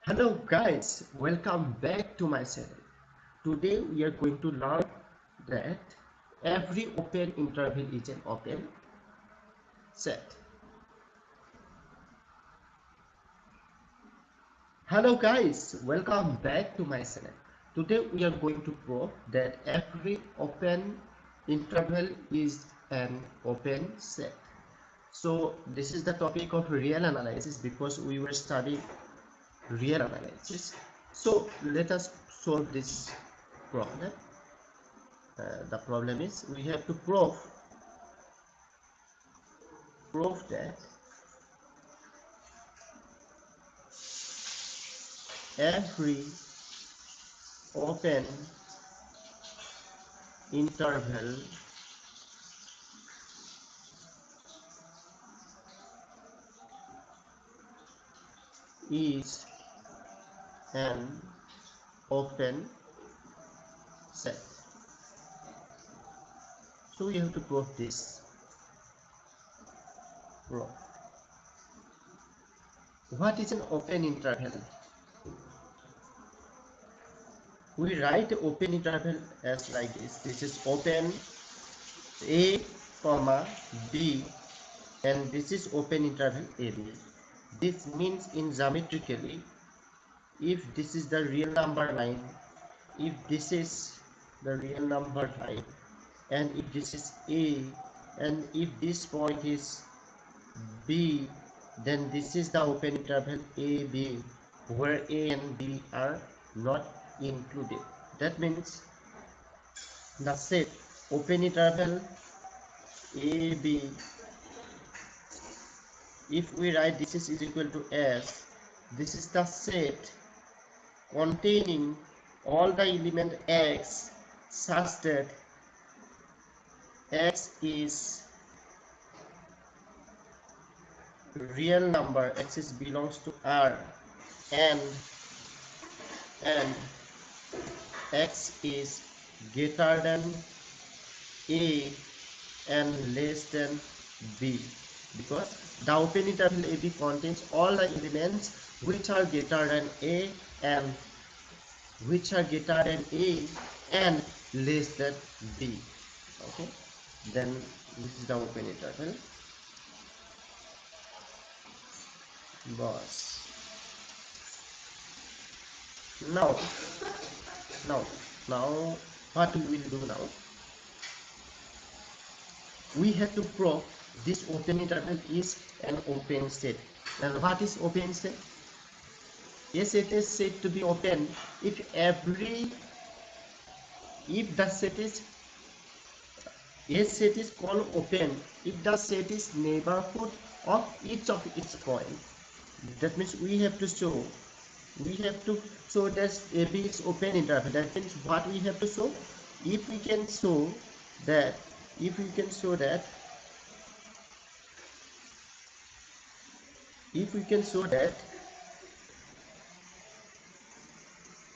Hello guys, welcome back to my channel. Today we are going to learn that every open interval is an open set. Hello guys, welcome back to my channel. Today we are going to prove that every open interval is an open set. So this is the topic of real analysis because we were studying real analysis. So let us solve this problem. The problem is we have to prove that every open interval is an open set. So we have to prove this. Prove. What is an open interval? We write open interval as like this. This is open A, comma B, and this is open interval AB. This means in geometrically, if this is the real number line, if this is the real number line, and if this is A, and if this point is B, then this is the open interval AB, where A and B are not included. That means the set open interval AB, if we write this is equal to S, this is the set containing all the element X such that X is real number, X is belongs to R, and X is greater than A and less than B, because the open interval AB contains all the elements which are greater than A and less than B. Okay, then this is the open interval. Boss. Now, now, what we will do now? We have to prove this open interval is an open set. And what is open set? A set is said to be open if the set is a set is called open if the set is neighborhood of each of its point. That means we have to show that AB is open interval. That means what we have to show? If we can show that if we can show that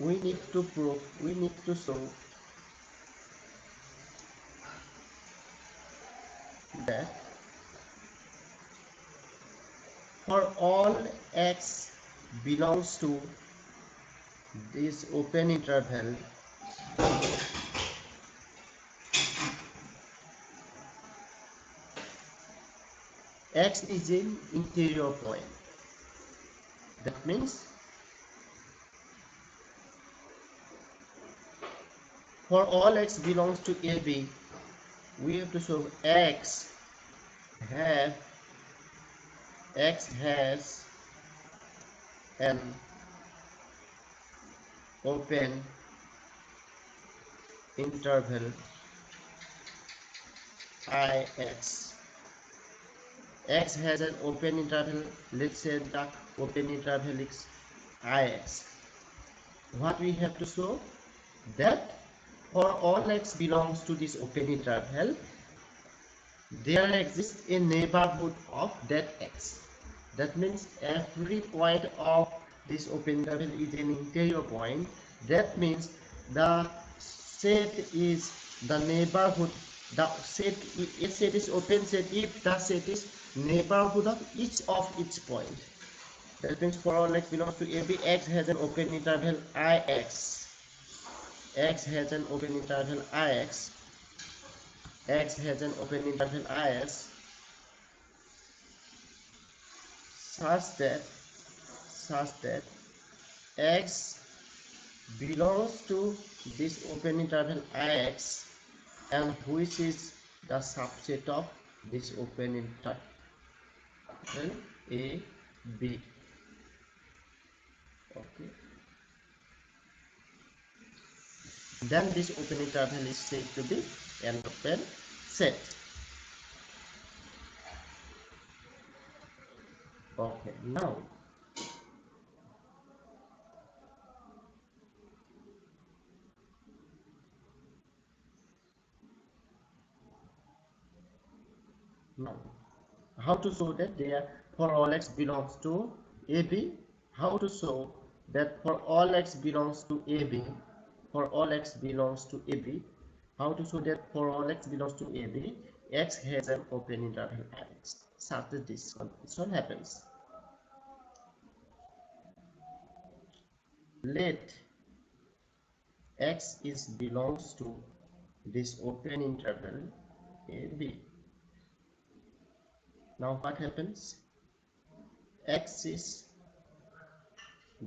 we need to show that for all X belongs to this open interval, X is an interior point. That means for all X belongs to AB, we have to show X has an open interval IX. X has an open interval. Let's say the open interval is IX. What we have to show? That for all X belongs to this open interval, there exists a neighborhood of that X. That means every point of this open interval is an interior point. That means the set is the neighborhood. The set is open set if the set is neighborhood of each point. That means for all x belongs to AB, x has an open interval Ix. X has an open interval Ix. X has an open interval Is such that x belongs to this open interval Ix, and which is the subset of this open interval A B. Okay. Then this open interval is said to be an open set. Okay, now how to show that there for all x belongs to AB? How to show that for all x belongs to AB? For all x belongs to AB, how to show that for all x belongs to AB, x has an open interval x. Such that this condition happens. Let x is belongs to this open interval AB. Now what happens? X is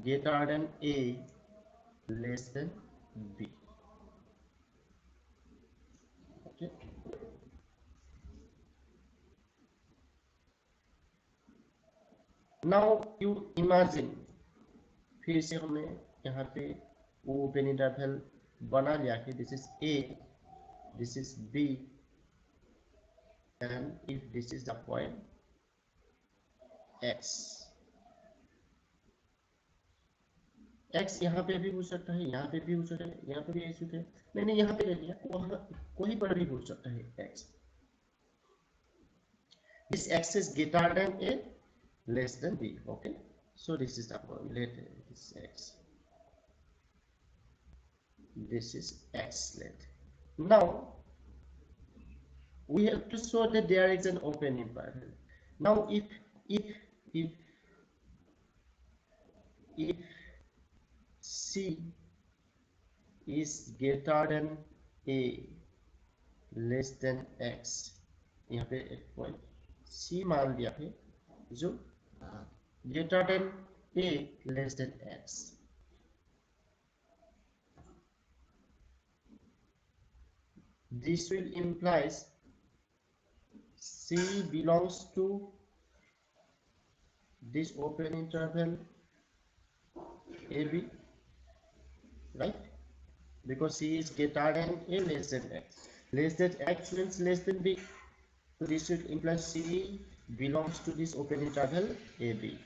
greater than A, less than B. Okay. Now you imagine, फिर से हमने यहाँ पे वो open interval बना लिया कि this is A, this is B, and if this is the point X. X यहाँ पे भी हो सकता है, यहाँ पे भी हो सकता है, यहाँ पे भी ऐसे थे, मैंने यहाँ पे ले लिया, वहाँ कोई पर भी हो सकता है X. This X is greater than A, less than B. Okay, so this is the point. Let this X. This is X. Let. Now we have to show that there is an open interval. Now if C is greater than A, less than X, यहाँ पे एक point C मान लिया है जो greater than A, less than X. This will implies C belongs to this open interval AB, right? Because C is greater than A, less than X. Less than X means less than B. So this should imply C belongs to this open interval AB.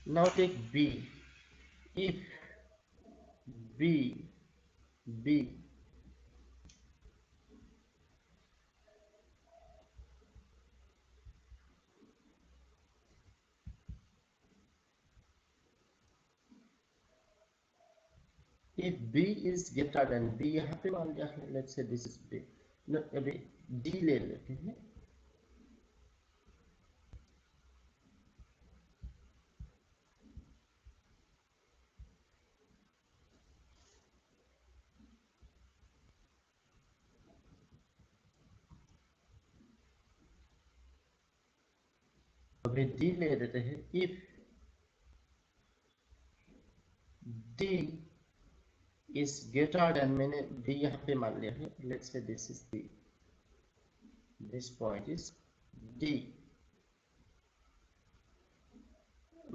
Now take B. If B if B is greater than B, यहाँ पे मान लिया है, let's say this is B. No, अभी D ले लेते हैं. अभी D ले लेते हैं. If D is greater than, मैंने D यहाँ पे मान लिया है, let's say this is D. This point is D.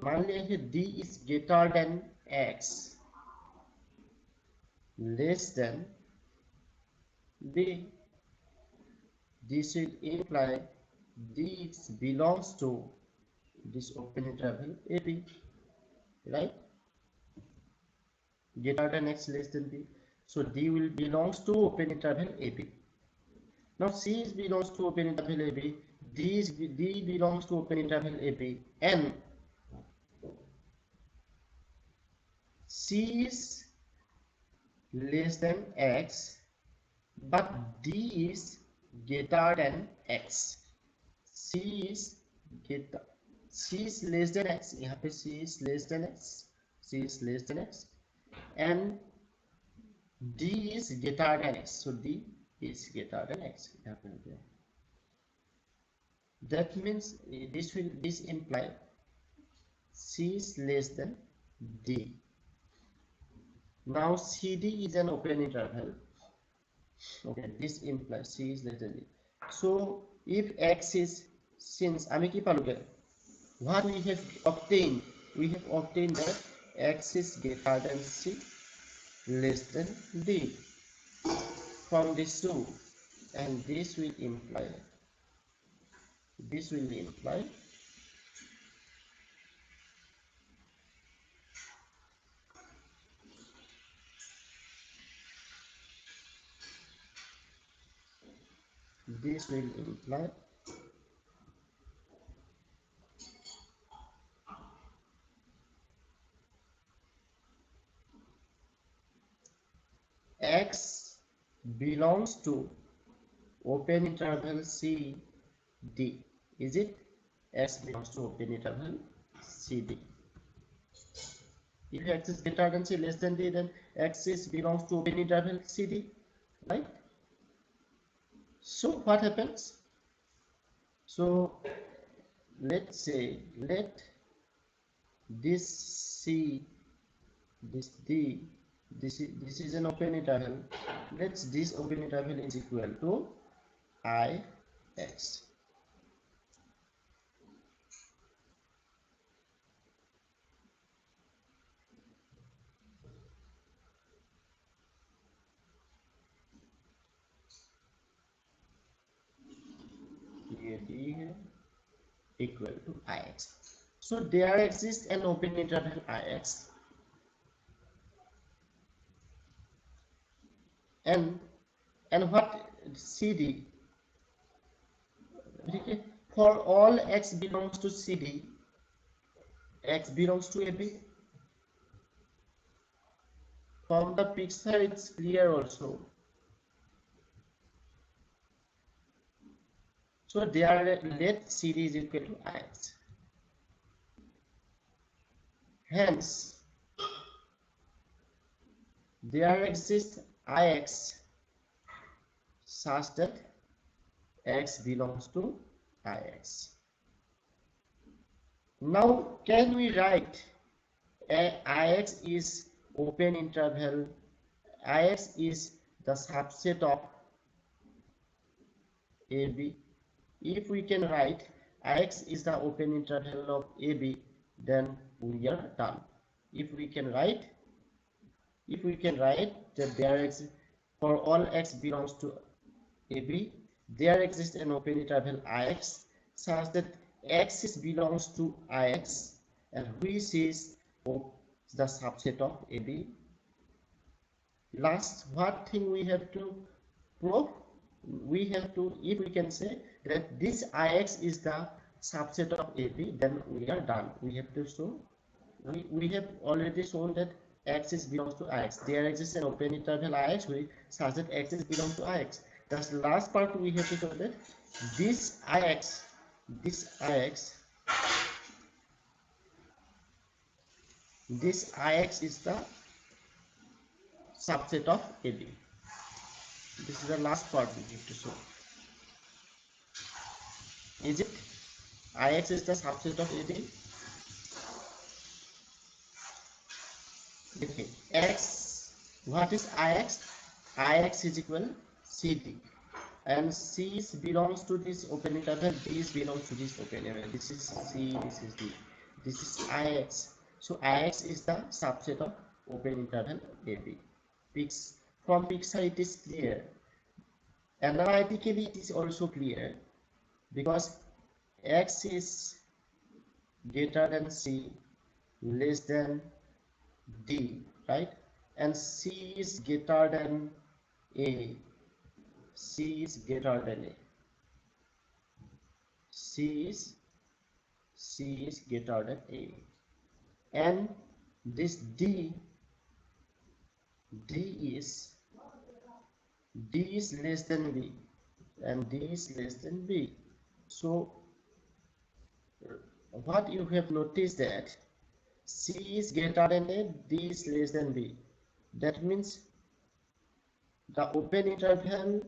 मान लिया है D is greater than X, less than B. This will imply D belongs to this open interval AB, right? Greater than X, less than B. So D will belongs to open interval AB. Now C belongs to open interval AB. D belongs to open interval AB, and C is less than X, but D is greater than X. C is get C is less than X, यहाँ पे C is less than X, C is less than X, and D is greater than X, so D is greater than X, यहाँ पे हो गया. That means this imply C is less than D. Now CD is an open interval. Okay, this implies C is less than D. So if X is, since আমি কি পালোগে, what we have obtained, that X is greater than C, less than D from this two, and this will imply X belongs to open interval C D. Is it? X belongs to open interval C D. If X is greater than C, less than D, then X is belongs to open interval C D, right? So what happens? So let's say, let this C, this D, this is an open interval. Let's this open interval is equal to I X. ये D है equal to Ix. So there exists an open interval Ix, and what CD, okay, for all X belongs to CD, X belongs to AB. From the picture it's clear also. So there, let CD is equal to Ix. Hence there exists Ix such that X belongs to Ix. Now can we write Ix is open interval, Ix is the subset of AB. If we can write Ix is the open interval of AB, then we are done. If we can write that there exists, for all X belongs to AB, there exists an open interval Ix such that X is belongs to Ix, and which is the subset of AB. Last, what thing we have to prove? We have to, if we can say that this Ix is the subset of AB, then we are done. We have to show, we have already shown that X is belongs to Ix. There exists an open interval Ix such that X is belongs to Ix. That's the last part we have to show that this Ix is the subset of AB. This is the last part we have to show. Is it? Ix is the subset of AB. Okay. X, what is Ix? Ix is equal CD, and C belongs to this open interval, D belongs to this open interval. This is C, this is D, this is Ix. So Ix is the subset of open interval AB. From picture it is clear. Analytically it is also clear, because X is greater than C, less than D, right? And C is greater than A. C is greater than A. C is greater than A. And this D is less than B, and D is less than B. So what you have noticed that C is greater than A, D is less than B. That means the open interval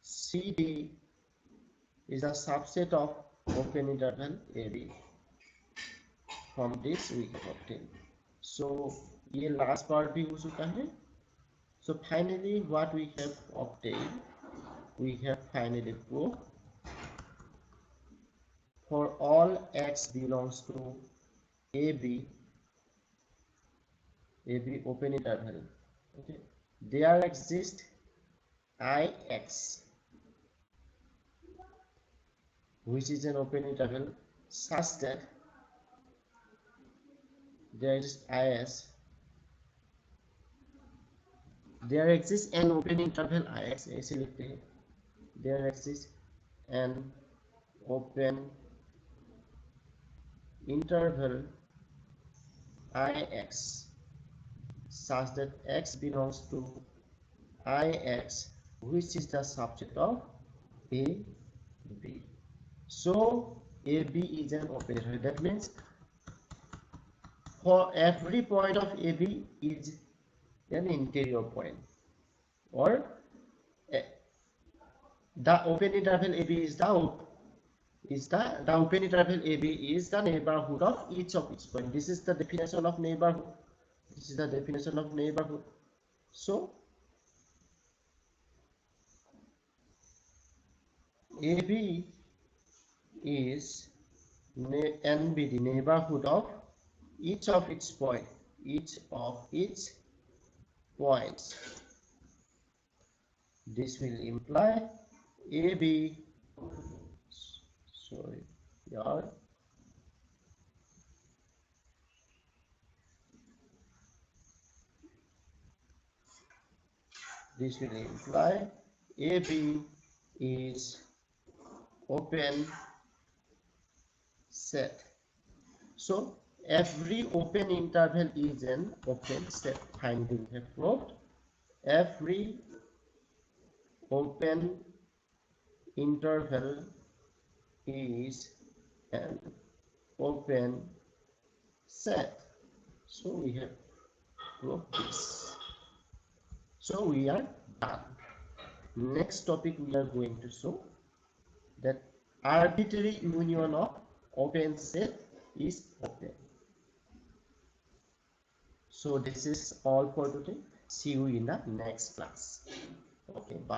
CD is a subset of open interval AB. From this we have obtained. So ये last part भी हो चुका है. So finally what we have obtained, we have finally proved for all x belongs to AB open interval. Okay, there exists Ix, which is an open interval such that there is Is. There exists an open interval Ix. ऐसे लिखते हैं. There exists an open interval Ix such that x belongs to Ix, which is the subset of AB. So AB is an open interval. That means for every point of AB is an interior point, or the open interval AB is the open interval AB is the neighborhood of each of its point. This is the definition of neighborhood. This is the definition of neighborhood. So AB is NB, the neighborhood of each of its points. This will imply AB. Sorry, yeah. This will imply AB is open set. So every open interval is an open set. Finally, we have proved every open interval is an open set. So we have proved this. So we are done. Next topic we are going to show that arbitrary union of open set is open. So this is all for today. See you in the next class. Okay, bye.